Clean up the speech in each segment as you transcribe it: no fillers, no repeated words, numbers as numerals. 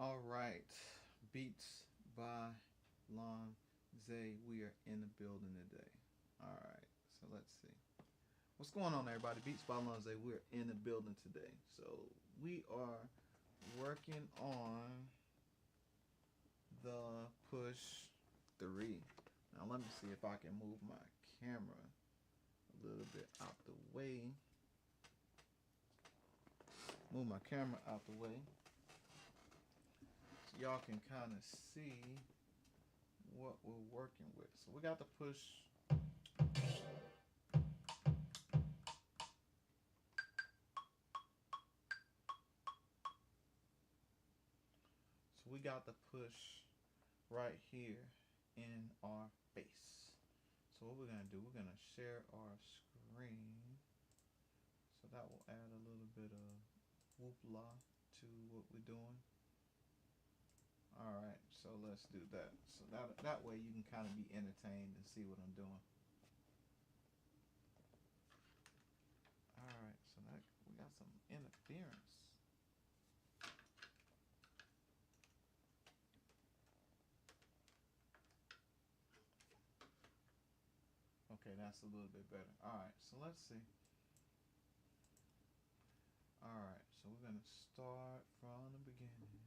All right, Beats by Lon Zay. We are in the building today. All right, so let's see. What's going on, everybody? Beats by Lon Zay. We're in the building today. So we are working on the push 3. Now let me see if I can move my camera a little bit out the way. Move my camera out the way. So y'all can kind of see what we're working with. So we got the push. So we got the push right here in our base. So what we're gonna do, we're gonna share our screen. So that will add a little bit of whoopla to what we're doing. All right, so let's do that. So that way you can kind of be entertained and see what I'm doing. All right, so that we got some interference. Okay, that's a little bit better. All right, so let's see. All right, so we're gonna start from the beginning,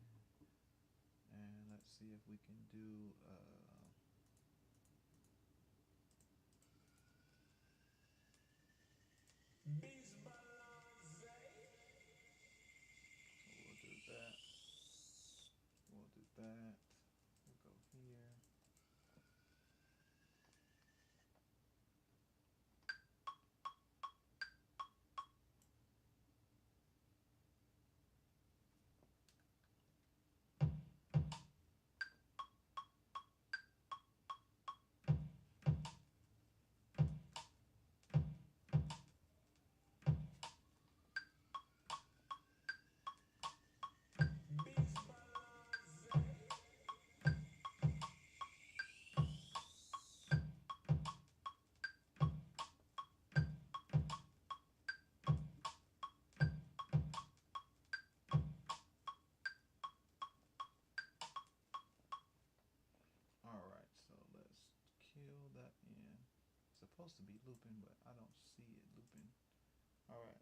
and let's see if we can do. So we'll do that. We'll do that. We'll go here. All right, so let's kill that in. It's supposed to be looping, but I don't see it looping. All right.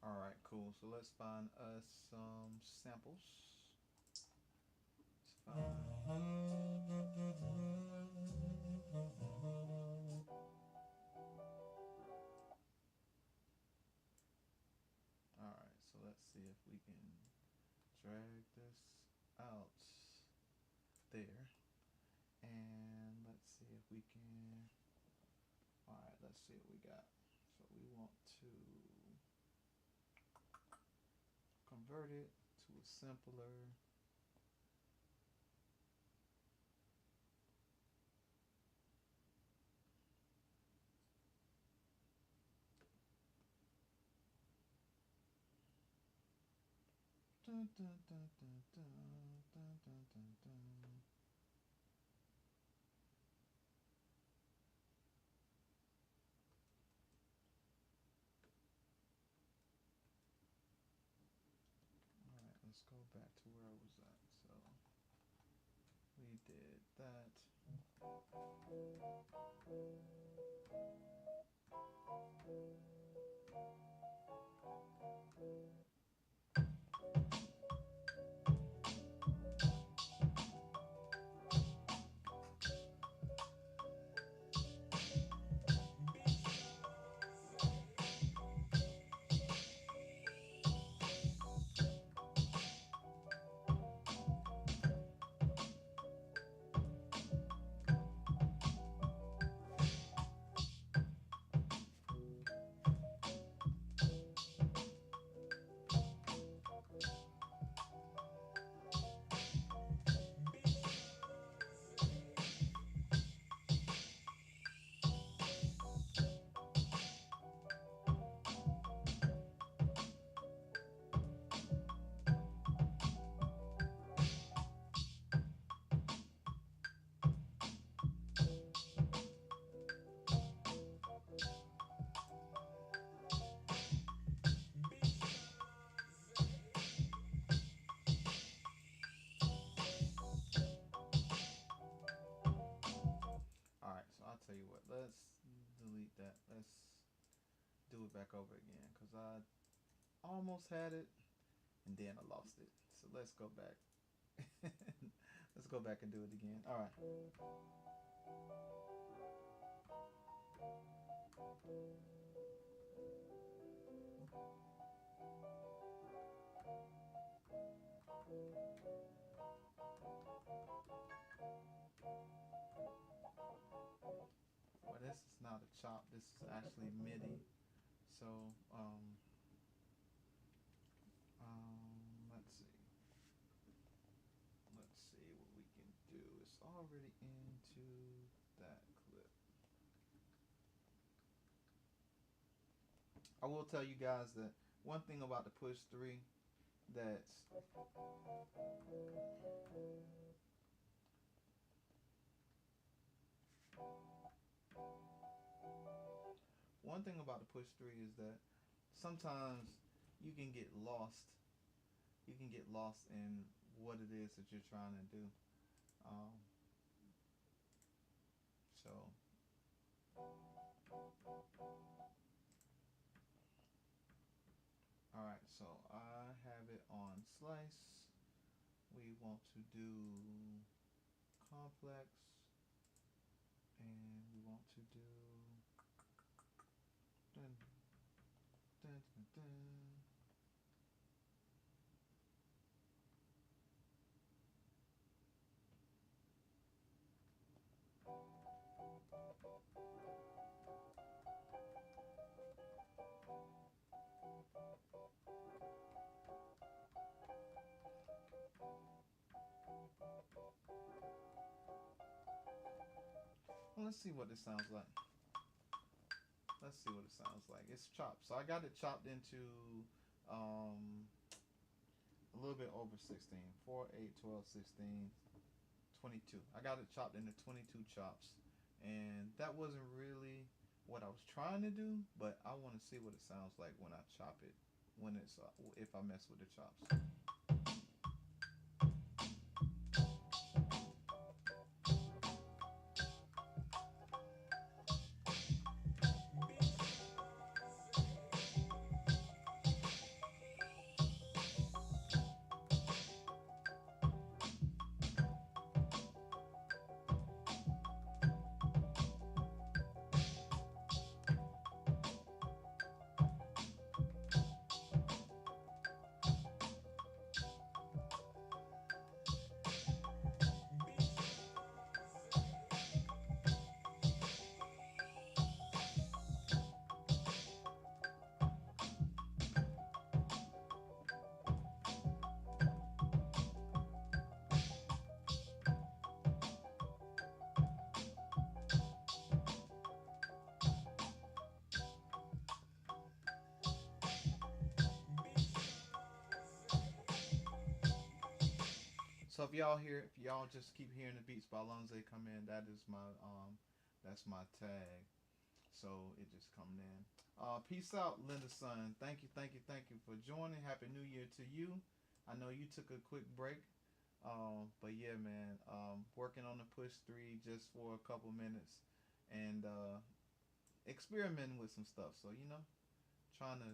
All right, cool. So let's find us some samples. Let's find. see if we can drag this out there. And let's see if we can. Alright, let's see what we got. So we want to convert it to a simpler. Dun, dun, dun, dun, dun, dun, dun, dun, dun. Alright, let's go back to where I was at. So we did that. Alright, so I'll tell you what, let's delete that. Let's do it back over again because I almost had it and then I lost it. So let's go back. Let's go back and do it again. Alright. Well, this is not a chop. This is actually MIDI. So, let's see. Let's see what we can do. It's already into that clip. I will tell you guys that one thing about the Push 3 that's one thing about the Push 3 is that sometimes you can get lost. You can get lost in what it is that you're trying to do. Um, so alright, so I have it on slice. We want to do complex, and we want to do dun, dun, dun, dun. Well, let's see what it sounds like. Let's see what it sounds like. It's chopped. So I got it chopped into a little bit over 16. 4, 8, 12, 16, 22. I got it chopped into 22 chops. And that wasn't really what I was trying to do, but I want to see what it sounds like when I chop it. When it's if I mess with the chops. So if y'all hear, if y'all just keep hearing the beats by Lonze come in, that is my that's my tag. So it just coming in. Peace out, Linda Sun. Thank you, thank you, thank you for joining. Happy New Year to you. I know you took a quick break. But yeah, man, working on the push three just for a couple minutes and experimenting with some stuff. So trying to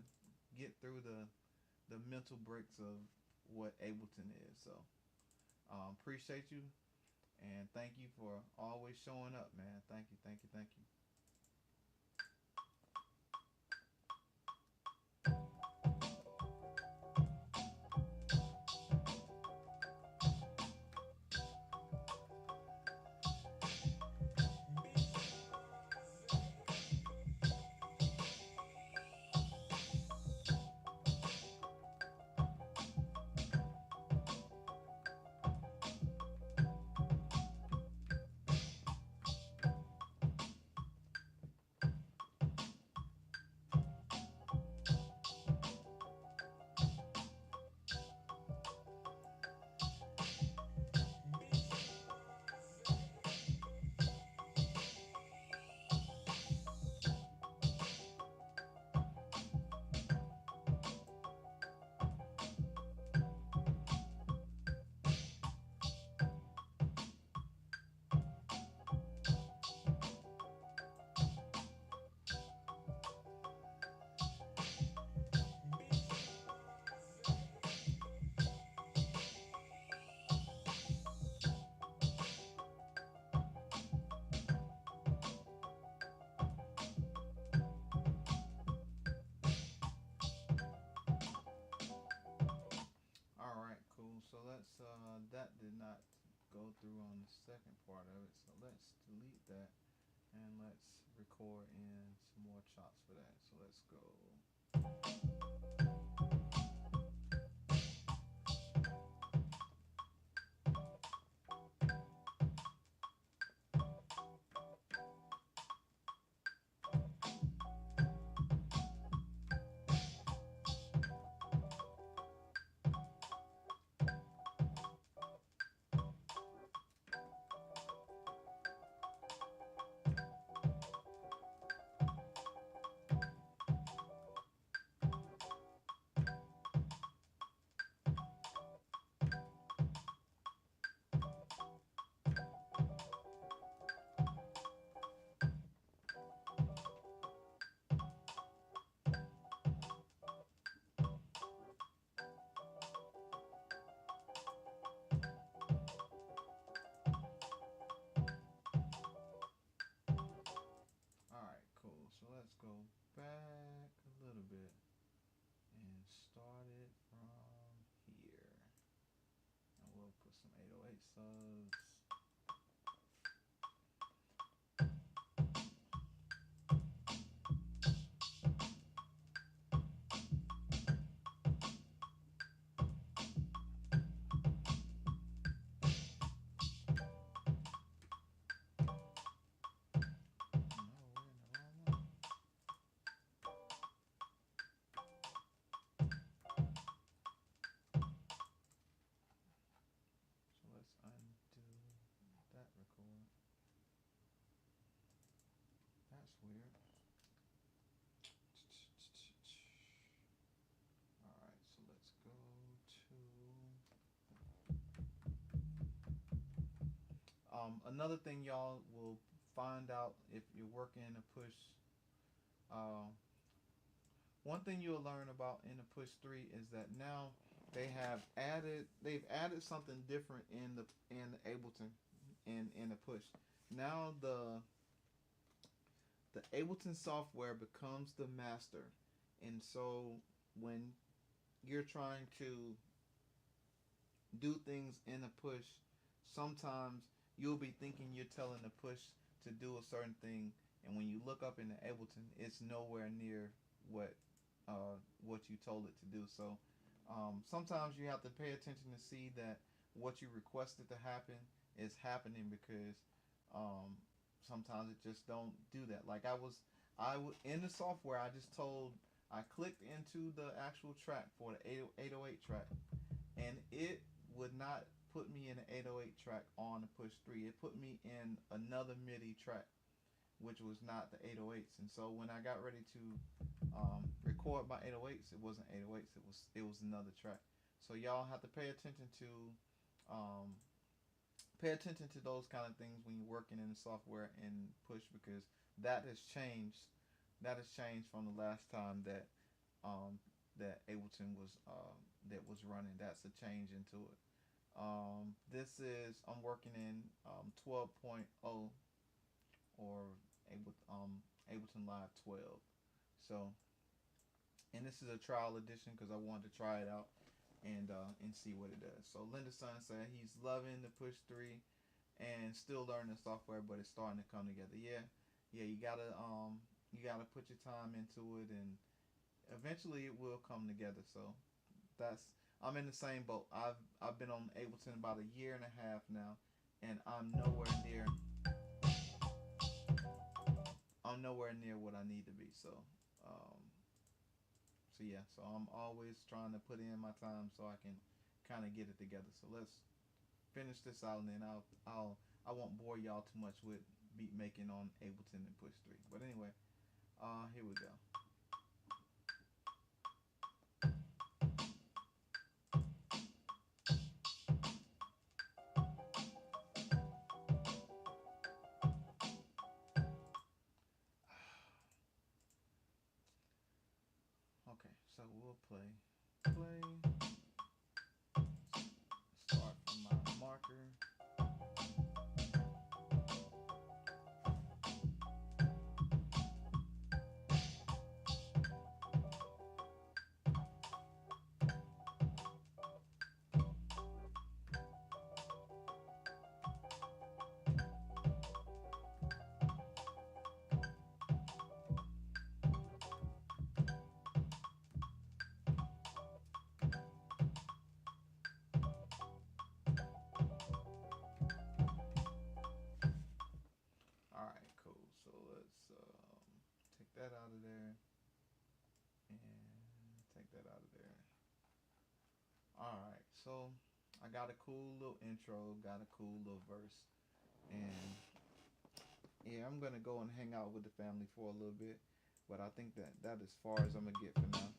get through the mental breaks of what Ableton is. So appreciate you and thank you for always showing up, man. Thank you, thank you, thank you. All right, cool. So let's that did not go through on the second part of it. So let's delete that and let's record in some more chops for that. So let's go. All right, cool. So let's go back a little bit and start it from here. And we'll put some 808 subs. So let's undo that record. That's weird. Alright, so let's go to another thing y'all will find out if you're working in a push. One thing you'll learn about in the push 3 is that now they've added something different in the Ableton in the push. Now the Ableton software becomes the master. And so when you're trying to do things in a push, sometimes you'll be thinking you're telling the push to do a certain thing, and when you look up in the Ableton, it's nowhere near what what you told it to do. So sometimes you have to pay attention to see that what you requested to happen is happening, because sometimes it just don't do that. Like in the software, I clicked into the actual track for the 808 track, and it would not put me in an 808 track on the push 3. It put me in another MIDI track, which was not the 808s. And so when I got ready to record my 808s, it wasn't 808s. It was another track. So y'all have to um, pay attention to those kind of things when you're working in the software in Push, because that has changed. That has changed from the last time that Ableton was running. That's a change into it. This is I'm working in 12.0 or Ableton Live 12. So, and this is a trial edition because I wanted to try it out and see what it does. So Linda Sun said he's loving the Push 3 and still learning the software, but it's starting to come together. Yeah, you gotta put your time into it, and eventually it will come together. So I'm in the same boat. I've been on Ableton about a year and a half now, and I'm nowhere near what I need to be. Um, so I'm always trying to put in my time so I can kind of get it together. So let's finish this out, and then I won't bore y'all too much with beat making on Ableton and Push 3. But anyway, here we go. Okay, so we'll play, start from my marker. Alright, cool. So let's take that out of there and take that out of there. Alright, so I got a cool little intro, got a cool little verse, and yeah, I'm gonna go and hang out with the family for a little bit, but I think that as far as I'm gonna get for now.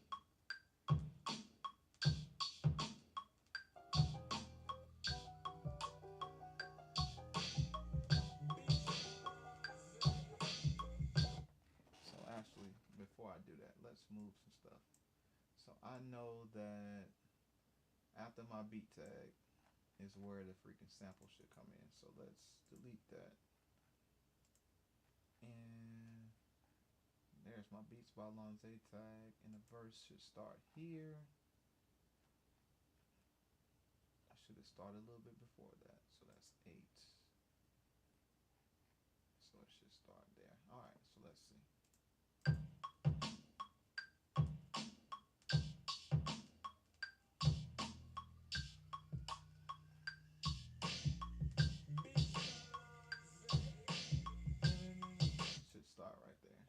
So actually, before I do that, let's move some stuff. So I know that after my beat tag is where the freaking sample should come in. So let's delete that. And there's my Beats by Lonze tag, and the verse should start here. I should have started a little bit before that. So that's 8. So it should start there. Alright, so let's see. Should start right there.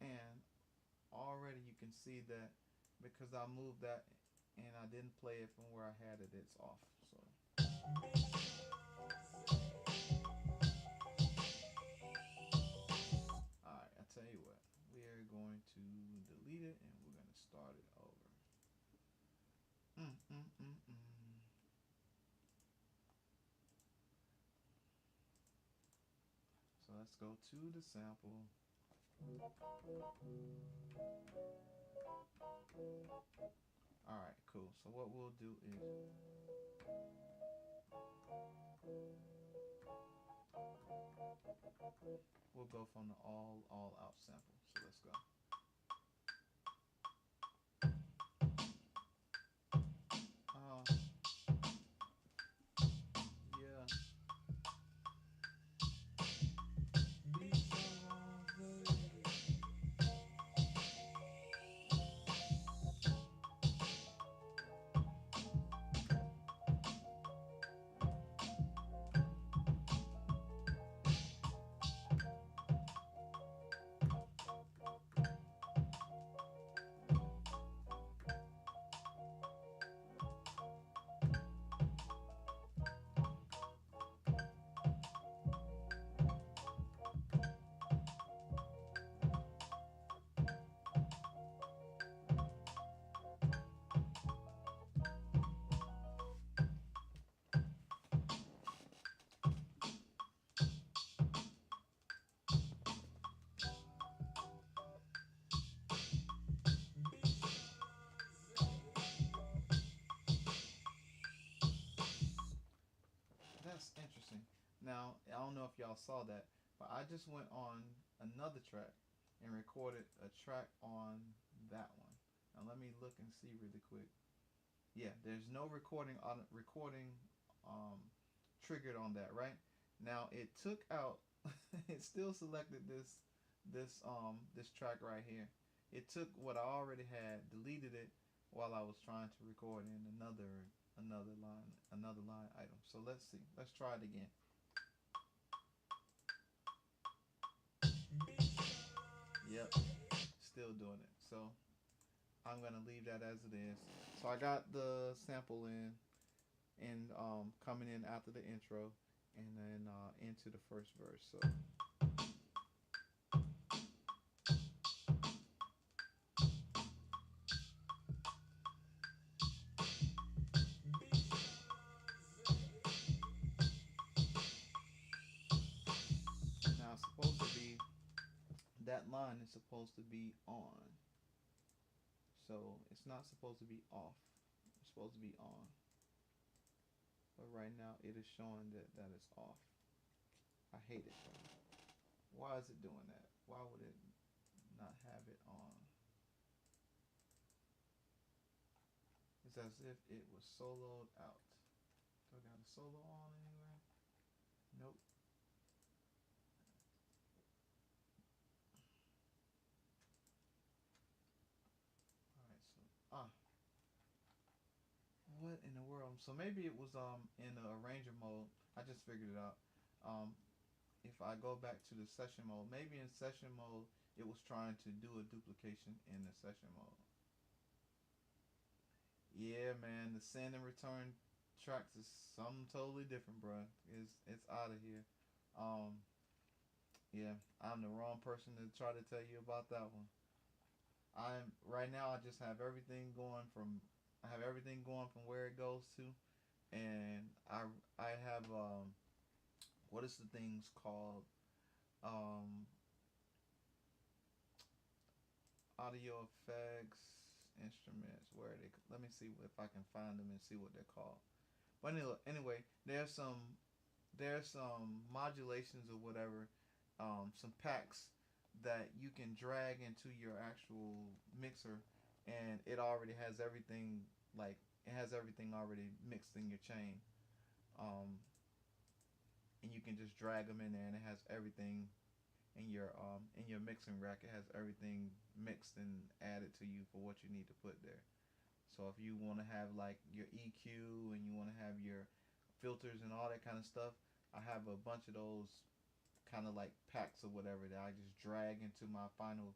And already you can see that because I moved that and I didn't play it from where I had it, it's off. So alright, I tell you what, we are going to delete it and we're going to start it over. So let's go to the sample. Alright, cool. So what we'll do is we'll go from the all out sample. So let's go. Yeah. Now, I don't know if y'all saw that, but I just went on another track and recorded a track on that one. Now let me look and see really quick. Yeah, there's no recording um, triggered on that, right? Now it took out it still selected this track right here. It took what I already had, deleted it while I was trying to record in another line item. So let's see. Let's try it again. Yep, still doing it. So I'm gonna leave that as it is. So I got the sample in and coming in after the intro, and then into the first verse. So now it's supposed to be that line is supposed to be on. So it's not supposed to be off. It's supposed to be on. But right now it is showing that it's off. I hate it. Why is it doing that? Why would it not have it on? It's as if it was soloed out. Do I got a solo on anywhere? Nope. Alright, so what in the world? So maybe it was in the arranger mode. I just figured it out. Um if I go back to the session mode, maybe in session mode it was trying to do a duplication in the session mode. Yeah, man, the send and return tracks is something totally different, bro. It's out of here. Um, yeah, I'm the wrong person to try to tell you about that one. I'm right now. I just have everything going from. I have everything going from where it goes to, and I have what is the things called um audio effects instruments. Where are they? Let me see if I can find them and see what they're called. But anyway, there's some modulations or whatever, some packs that you can drag into your actual mixer, and it already has everything, like it has everything already mixed in your chain, um, and you can just drag them in there, and it has everything in your mixing rack. It has everything mixed and added to you for what you need to put there. So if you want to have like your EQ and you want to have your filters and all that kind of stuff, I have a bunch of those kind of like packs or whatever that I just drag into my final,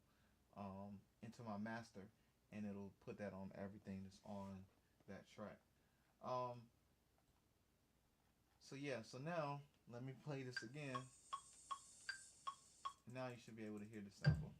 into my master, and it'll put that on everything that's on that track. Um, so yeah, so now let me play this again. Now you should be able to hear the sample.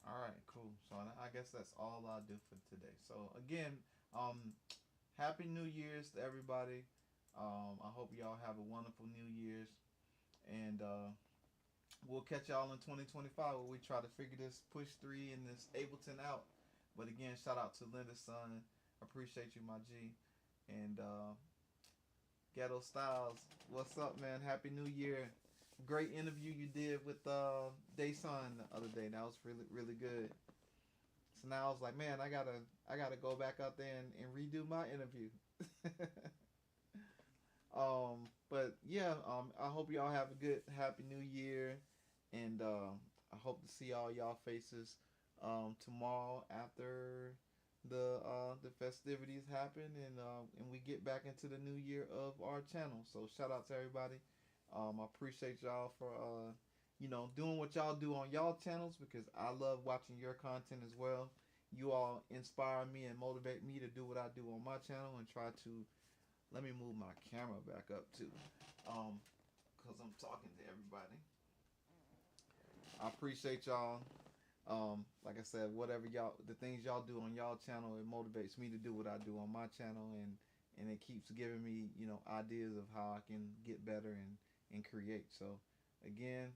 All right, cool. So I guess that's all I'll do for today. So again, um, happy New Year's to everybody. I hope y'all have a wonderful New Year's, and we'll catch y'all in 2025 where we try to figure this push three and this Ableton out. But again, shout out to Linda's son. Appreciate you, my G. And Ghetto Styles, what's up, man? Happy New Year. Great interview you did with Dayson the other day. That was really good. So now I was like, man, I gotta go back out there and redo my interview. But yeah, I hope y'all have a good happy new year, and I hope to see all y'all faces tomorrow after the festivities happen, and we get back into the new year of our channel. So shout out to everybody. I appreciate y'all for doing what y'all do on y'all channels, because I love watching your content as well. You all inspire me and motivate me to do what I do on my channel, and try to, let me move my camera back up too, because I'm talking to everybody. I appreciate y'all. Like I said, whatever y'all, the things y'all do on y'all channel, it motivates me to do what I do on my channel, and it keeps giving me, ideas of how I can get better and create. So, again,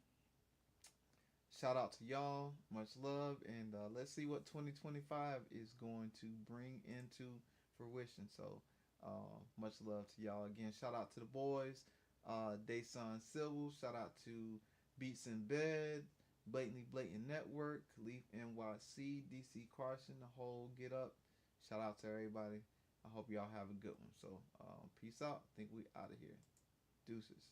shout out to y'all. Much love, and let's see what 2025 is going to bring into fruition. So, much love to y'all. Again, shout out to the boys, Dayson Civil. Shout out to Beats in Bed, Blatantly Blatant Network, Khalif NYC, DC Carson, the whole Get Up. Shout out to everybody. I hope y'all have a good one. So, peace out. I think we out of here. Deuces.